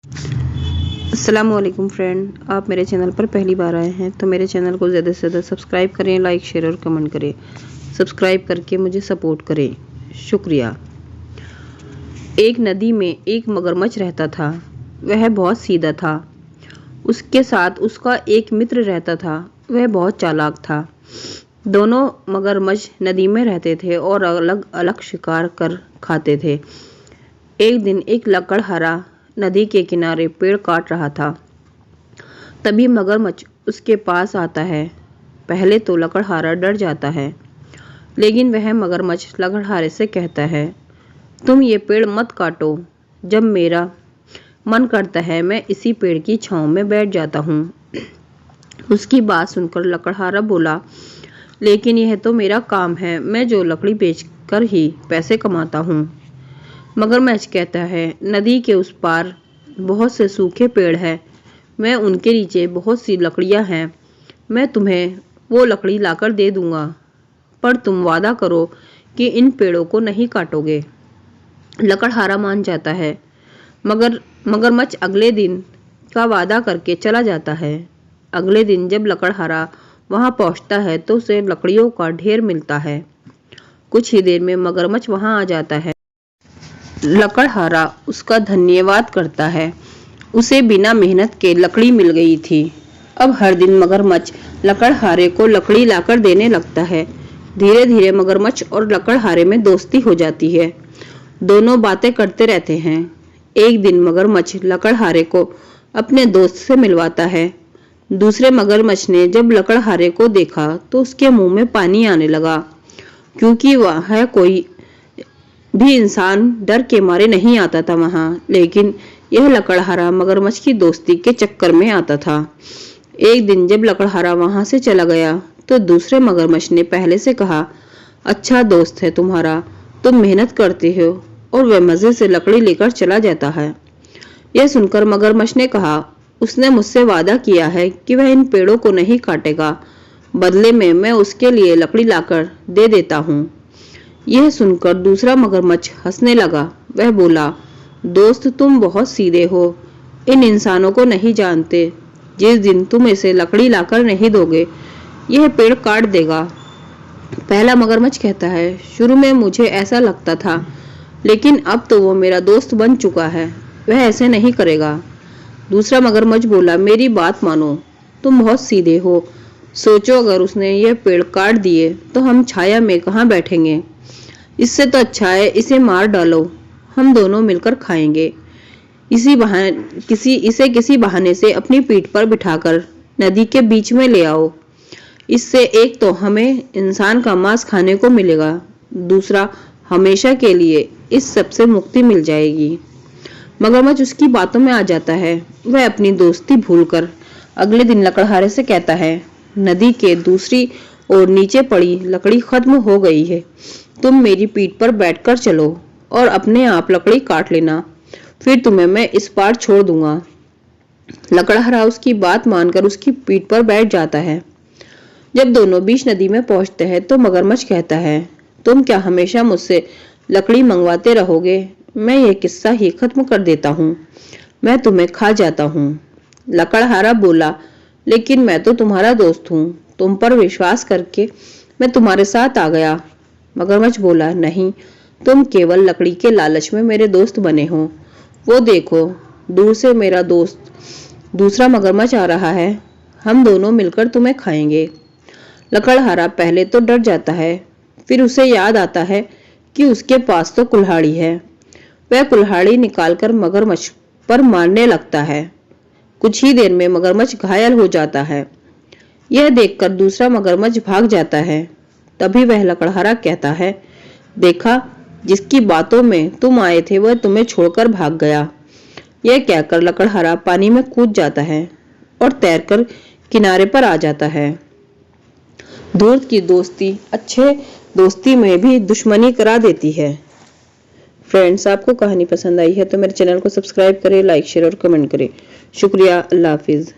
अस्सलामुअलैकुम फ्रेंड, आप मेरे चैनल पर पहली बार आए हैं तो मेरे चैनल को ज़्यादा से ज़्यादा सब्सक्राइब करें, लाइक शेयर और कमेंट करें। सब्सक्राइब करके मुझे सपोर्ट करें, शुक्रिया। एक नदी में एक मगरमच्छ रहता था। वह बहुत सीधा था। उसके साथ उसका एक मित्र रहता था। वह बहुत चालाक था। दोनों मगरमच्छ नदी में रहते थे और अलग अलग शिकार कर खाते थे। एक दिन एक लकड़हारा नदी के किनारे पेड़ काट रहा था। तभी मगरमच्छ उसके पास आता है। पहले तो लकड़हारा डर जाता है, लेकिन वह मगरमच्छ लकड़हारे से कहता है, तुम ये पेड़ मत काटो। जब मेरा मन करता है मैं इसी पेड़ की छांव में बैठ जाता हूँ। उसकी बात सुनकर लकड़हारा बोला, लेकिन यह तो मेरा काम है, मैं जो लकड़ी बेचकर ही पैसे कमाता हूँ। मगरमच्छ कहता है, नदी के उस पार बहुत से सूखे पेड़ हैं। मैं उनके नीचे बहुत सी लकड़ियाँ हैं। मैं तुम्हें वो लकड़ी लाकर दे दूंगा, पर तुम वादा करो कि इन पेड़ों को नहीं काटोगे। लकड़हारा मान जाता है। मगरमच्छ अगले दिन का वादा करके चला जाता है। अगले दिन जब लकड़हारा वहां पहुंचता है तो उसे लकड़ियों का ढेर मिलता है। कुछ ही देर में मगरमच्छ वहां आ जाता है। लकड़हारा उसका धन्यवाद करता है। उसे बिना मेहनत के लकड़ी मिल गई थी। अब हर दिन मगरमच्छ लकड़हारे को लकड़ी लाकर देने लगता है। धीरे धीरे मगरमच्छ और लकड़हारे में दोस्ती हो जाती है। दोनों बातें करते रहते हैं। एक दिन मगरमच्छ लकड़हारे को अपने दोस्त से मिलवाता है। दूसरे मगरमच्छ ने जब लकड़हारे को देखा तो उसके मुंह में पानी आने लगा, क्योंकि वह कोई भी इंसान डर के मारे नहीं आता था वहां, लेकिन यह लकड़हारा मगरमच्छ की दोस्ती के चक्कर में आता था। एक दिन जब लकड़हारा वहां से चला गया तो दूसरे मगरमच्छ ने पहले से कहा, अच्छा दोस्त है तुम्हारा, तुम मेहनत करते हो। और वह मजे से लकड़ी लेकर चला जाता है। यह सुनकर मगरमच्छ ने कहा, उसने मुझसे वादा किया है कि वह इन पेड़ों को नहीं काटेगा, बदले में मैं उसके लिए लकड़ी लाकर दे देता हूँ। यह सुनकर दूसरा मगरमच्छ हंसने लगा। वह बोला, दोस्त तुम बहुत सीधे हो, इन इंसानों को नहीं जानते। जिस दिन तुम इसे लकड़ी लाकर नहीं दोगे, यह पेड़ काट देगा। पहला मगरमच्छ कहता है, शुरू में मुझे ऐसा लगता था, लेकिन अब तो वो मेरा दोस्त बन चुका है, वह ऐसे नहीं करेगा। दूसरा मगरमच्छ बोला, मेरी बात मानो, तुम बहुत सीधे हो। सोचो अगर उसने यह पेड़ काट दिए तो हम छाया में कहाँ बैठेंगे। इससे तो अच्छा है इसे मार डालो, हम दोनों मिलकर खाएंगे। इसे किसी बहाने से अपनी पीठ पर बिठाकर नदी के बीच में ले आओ। इससे एक तो हमें इंसान का मांस खाने को मिलेगा, दूसरा हमेशा के लिए इस सब से मुक्ति मिल जाएगी। मगरमच्छ उसकी बातों में आ जाता है। वह अपनी दोस्ती भूलकर अगले दिन लकड़हारे से कहता है, नदी के दूसरी ओर नीचे पड़ी लकड़ी खत्म हो गई है। तुम मेरी पीठ पर बैठकर चलो और अपने आप लकड़ी काट लेना, फिर तुम्हें मैं इस पार छोड़ दूंगा। लकड़हारा उसकी बात मानकर उसकी पीठ पर बैठ जाता है। जब दोनों बीच नदी में पहुंचते हैं तो मगरमच्छ कहता है, तुम क्या हमेशा मुझसे लकड़ी मंगवाते रहोगे? मैं ये किस्सा ही खत्म कर देता हूँ, मैं तुम्हें खा जाता हूँ। लकड़हारा बोला, लेकिन मैं तो तुम्हारा दोस्त हूँ, तुम पर विश्वास करके मैं तुम्हारे साथ आ गया। मगरमच्छ बोला, नहीं, तुम केवल लकड़ी के लालच में मेरे दोस्त बने हो। वो देखो, दूर से मेरा दोस्त दूसरा मगरमच्छ आ रहा है, हम दोनों मिलकर तुम्हें खाएंगे। लकड़हारा पहले तो डर जाता है, फिर उसे याद आता है कि उसके पास तो कुल्हाड़ी है। वह कुल्हाड़ी निकालकर मगरमच्छ पर मारने लगता है। कुछ ही देर में मगरमच्छ घायल हो जाता है। यह देखकर दूसरा मगरमच्छ भाग जाता है। तभी वह लकड़हारा कहता है, देखा, जिसकी बातों में तुम आए थे वह तुम्हें छोड़कर भाग गया। यह कहकर लकड़हारा पानी में कूद जाता है और तैरकर किनारे पर आ जाता है। दूर की दोस्ती अच्छे दोस्ती में भी दुश्मनी करा देती है। फ्रेंड्स, आपको कहानी पसंद आई है तो मेरे चैनल को सब्सक्राइब करें, लाइक शेयर और कमेंट करें। शुक्रिया। अल्लाह हाफिज।